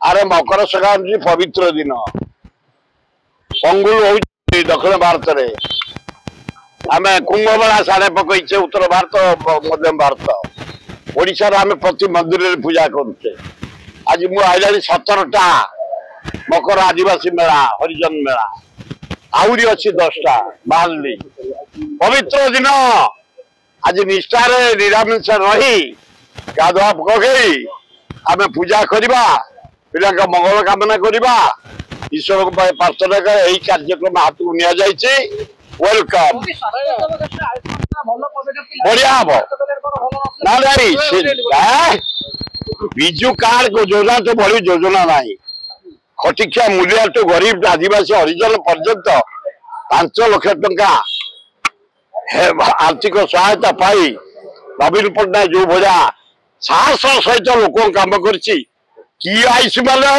अरे मकर संक्रांति पवित्र दिन पंगुल हो दक्षिण भारत में आम कुंभमेला साढ़े पकईचे उत्तर भारत मध्य भारत ओडिशा आम प्रति मंदिर में पूजा करुचे। आज मुझे 17टा मकर आदिवासी मेला हरिजन मेला आहरी अच्छी 10टा बाहर पवित्र दिन आज निष्ठार निरामिष रही गाधुआ पकई आम पूजा करवा पिला मंगल कामना करवा ईश्वर को प्रार्थना कर यही कार्यक्रम हाथ को निया जाइए। वेलकम बढ़िया हम ना नहीं विजु कार्ड योजना तो बड़ी योजना ना खटिकिया मूल्य तो गरीब आदिवासी हरिजन पर्यंत 5 लाख टंका आर्थिक सहायता पाई नवीन पट्टनायक जो भजा साहस सहित लोक कम कर आईसी माने